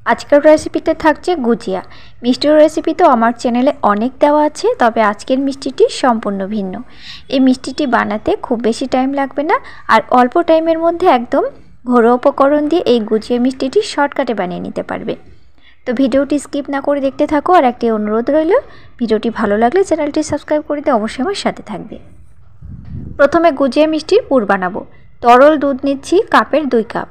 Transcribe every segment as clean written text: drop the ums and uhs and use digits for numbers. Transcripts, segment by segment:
আজকের রেসিপিতে থাকছে গুজিয়া। মিষ্টির রেসিপি তো আমার চ্যানেলে অনেক দেওয়া আছে, তবে আজকের মিষ্টিটি সম্পূর্ণ ভিন্ন। এই মিষ্টিটি বানাতে খুব বেশি টাইম লাগবে না, আর অল্প টাইমের মধ্যে একদম ঘরোয়া উপকরণ দিয়ে এই গুজিয়া মিষ্টিটি শর্টকাটে বানিয়ে নিতে পারবে। তো ভিডিওটি স্কিপ না করে দেখতে থাকো। আর একটি অনুরোধ রইল, ভিডিওটি ভালো লাগলে চ্যানেলটি সাবস্ক্রাইব করে দিয়ে অবশ্যই আমার সাথে থাকবে। প্রথমে গুজিয়া মিষ্টির পুর বানাবো। তরল দুধ নিচ্ছি কাপের 2 কাপ।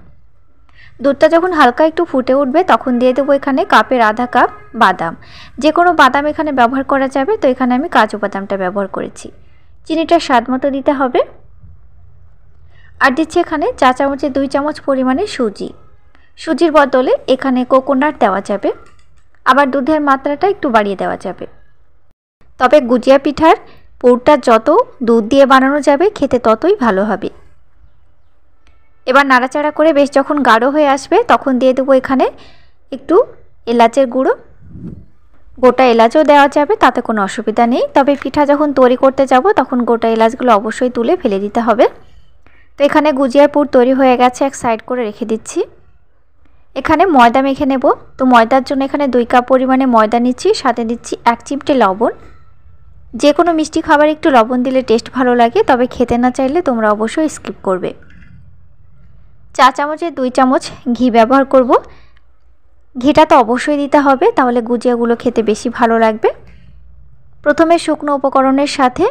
দুধটা যখন হালকা একটু ফুটে উঠবে তখন দিয়ে দেবো এখানে কাপের আধা কাপ বাদাম। যে কোনো বাদাম এখানে ব্যবহার করা যাবে, তো এখানে আমি কাজু বাদামটা ব্যবহার করেছি। চিনিটা স্বাদ মতো দিতে হবে। আর দিচ্ছি এখানে চা চামচে 2 চামচ পরিমাণে সুজি। সুজির বদলে এখানে কোকোনাট দেওয়া যাবে, আবার দুধের মাত্রাটা একটু বাড়িয়ে দেওয়া যাবে। তবে গুজিয়া পিঠার পুরটা যত দুধ দিয়ে বানানো যাবে খেতে ততই ভালো হবে। এবার নাড়াচাড়া করে বেশ যখন গাঢ় হয়ে আসবে তখন দিয়ে দেবো এখানে একটু এলাচের গুঁড়ো। গোটা এলাচও দেওয়া যাবে, তাতে কোনো অসুবিধা নেই। তবে পিঠা যখন তৈরি করতে যাব তখন গোটা এলাচগুলো অবশ্যই তুলে ফেলে দিতে হবে। তো এখানে গুজিয়ার পুর তৈরি হয়ে গেছে, এক সাইড করে রেখে দিচ্ছি। এখানে ময়দা মেখে নেব। তো ময়দার জন্য এখানে 2 কাপ পরিমাণে ময়দা নিচ্ছি, সাথে দিচ্ছি 1 চিমটে লবণ। যে কোনো মিষ্টি খাবার একটু লবণ দিলে টেস্ট ভালো লাগে, তবে খেতে না চাইলে তোমরা অবশ্যই স্কিপ করবে। চা চামচে 2 চামচ ঘি ব্যবহার করব। ঘিটা তো অবশ্যই দিতে হবে, তাহলে গুজিয়াগুলো খেতে বেশি ভালো লাগবে। প্রথমে শুকনো উপকরণের সাথে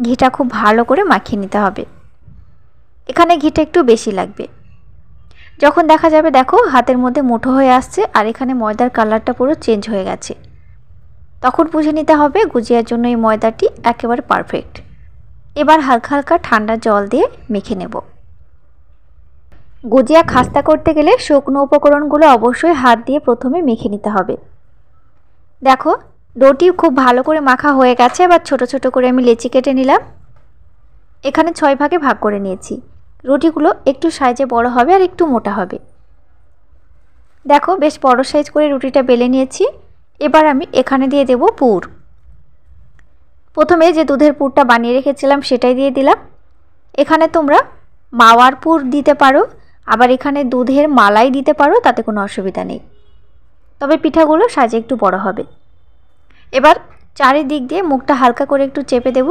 ঘিটা খুব ভালো করে মাখিয়ে নিতে হবে। এখানে ঘিটা একটু বেশি লাগবে। যখন দেখা যাবে দেখো হাতের মধ্যে মুঠো হয়ে আসছে আর এখানে ময়দার কালারটা পুরো চেঞ্জ হয়ে গেছে, তখন বুঝে নিতে হবে গুজিয়ার জন্য এই ময়দাটি একেবারে পারফেক্ট। এবার হালকা হালকা ঠান্ডা জল দিয়ে মেখে নেব। গুজিয়া খাস্তা করতে গেলে শুকনো উপকরণগুলো অবশ্যই হাত দিয়ে প্রথমে মেখে নিতে হবে। দেখো ডোটি খুব ভালো করে মাখা হয়ে গেছে। এবার ছোট ছোট করে আমি লেচি কেটে নিলাম। এখানে 6 ভাগে ভাগ করে নিয়েছি। রুটিগুলো একটু সাইজে বড় হবে আর একটু মোটা হবে। দেখো বেশ বড় সাইজ করে রুটিটা বেলে নিয়েছি। এবার আমি এখানে দিয়ে দেব পুর। প্রথমে যে দুধের পুরটা বানিয়ে রেখেছিলাম সেটাই দিয়ে দিলাম। এখানে তোমরা মাওয়ার পুর দিতে পারো, আবার এখানে দুধের মালাই দিতে পারো, তাতে কোনো অসুবিধা নেই। তবে পিঠাগুলো সাইজে একটু বড় হবে। এবার চারিদিক দিয়ে মুখটা হালকা করে একটু চেপে দেব।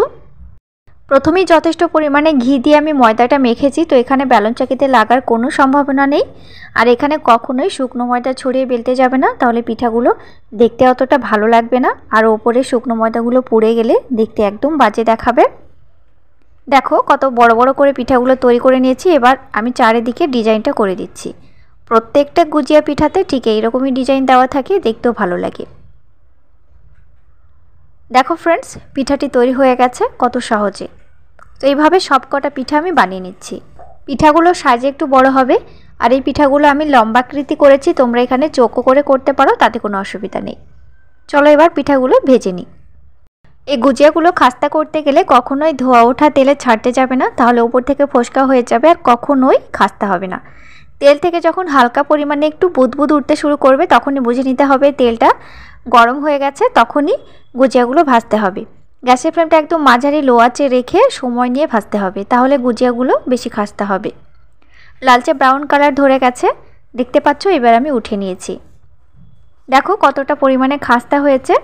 প্রথমেই যথেষ্ট পরিমাণে ঘি দিয়ে আমি ময়দাটা মেখেছি, তো এখানে বেলন চাকিতে লাগার কোনো সম্ভাবনা নেই। আর এখানে কখনোই শুকনো ময়দা ছড়িয়ে বেলতে যাবে না, তাহলে পিঠাগুলো দেখতে অতটা ভালো লাগবে না। আর ওপরে শুকনো ময়দাগুলো পুড়ে গেলে দেখতে একদম বাজে দেখাবে। দেখো কত বড় বড় করে পিঠাগুলো তৈরি করে নিয়েছি। এবার আমি চারিদিকে ডিজাইনটা করে দিচ্ছি। প্রত্যেকটা গুজিয়া পিঠাতে ঠিক এইরকমই ডিজাইন দেওয়া থাকে, দেখতেও ভালো লাগে। দেখো ফ্রেন্ডস, পিঠাটি তৈরি হয়ে গেছে কত সহজে। তো এইভাবে সবকটা পিঠা আমি বানিয়ে নিচ্ছি। পিঠাগুলো সাইজে একটু বড় হবে, আর এই পিঠাগুলো আমি লম্বাকৃতি করেছি। তোমরা এখানে চৌকো করে করতে পারো, তাতে কোনো অসুবিধা নেই। চলো এবার পিঠাগুলো ভেজে নিই। এই গুজিয়াগুলো খাস্তা করতে গেলে কখনোই ধোয়া ওঠা তেলে ছাড়তে যাবে না, তাহলে উপর থেকে ফোসকা হয়ে যাবে আর কখনোই খাস্তা হবে না। তেল থেকে যখন হালকা পরিমাণে একটু বুদবুদ উঠতে শুরু করবে তখনই বুঝে নিতে হবে তেলটা গরম হয়ে গেছে, তখনই গুজিয়াগুলো ভাজতে হবে। গ্যাসের ফ্লেমটা একদম মাঝারি লো আঁচে রেখে সময় নিয়ে ভাজতে হবে, তাহলে গুজিয়াগুলো বেশি খাস্তা হবে। লালচে ব্রাউন কালার ধরে গেছে, দেখতে পাচ্ছ। এবার আমি উঠে নিয়েছি। দেখো কতটা পরিমাণে খাস্তা হয়েছে।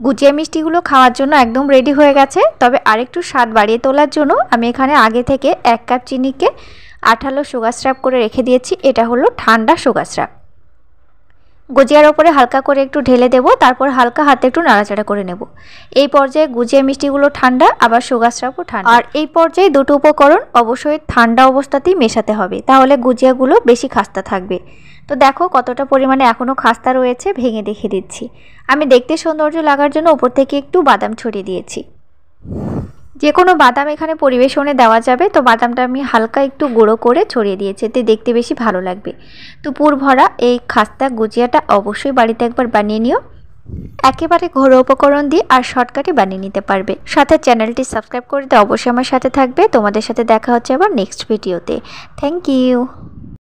গুজিয়া মিষ্টিগুলো খাওয়ার জন্য একদম রেডি হয়ে গেছে। তবে আরেকটু স্বাদ বাড়িয়ে তোলার জন্য আমি এখানে আগে থেকে 1 কাপ চিনিকে আঠালো সুগার সিরাপ করে রেখে দিয়েছি। এটা হলো ঠান্ডা সুগার সিরাপ। গুজিয়ার ওপরে হালকা করে একটু ঢেলে দেব, তারপর হালকা হাতে একটু নাড়াচাড়া করে নেব। এই পর্যায়ে গুজিয়া মিষ্টিগুলো ঠান্ডা, আবার সুগার সিরাপও ঠান্ডা। আর এই পর্যায়ে দুটো উপকরণ অবশ্যই ঠান্ডা অবস্থাতেই মেশাতে হবে, তাহলে গুজিয়াগুলো বেশি খাস্তা থাকবে। তো দেখো কতটা পরিমাণে এখনও খাস্তা রয়েছে, ভেঙে দেখে দিচ্ছি। আমি দেখতে সৌন্দর্য লাগার জন্য উপর থেকে একটু বাদাম ছড়িয়ে দিয়েছি। যে কোনো বাদাম এখানে পরিবেশনে দেওয়া যাবে, তো বাদামটা আমি হালকা একটু গুঁড়ো করে ছড়িয়ে দিয়েছি, এতে দেখতে বেশি ভালো লাগবে। তো পুর ভরা এই খাস্তা গুজিয়াটা অবশ্যই বাড়িতে একবার বানিয়ে নিও। একেবারে ঘরোয়া উপকরণ দিয়ে আর শর্টকাটে বানিয়ে নিতে পারবে। সাথে চ্যানেলটি সাবস্ক্রাইব করে দিয়ে অবশ্যই আমার সাথে থাকবে। তোমাদের সাথে দেখা হচ্ছে আবার নেক্সট ভিডিওতে। Thank you.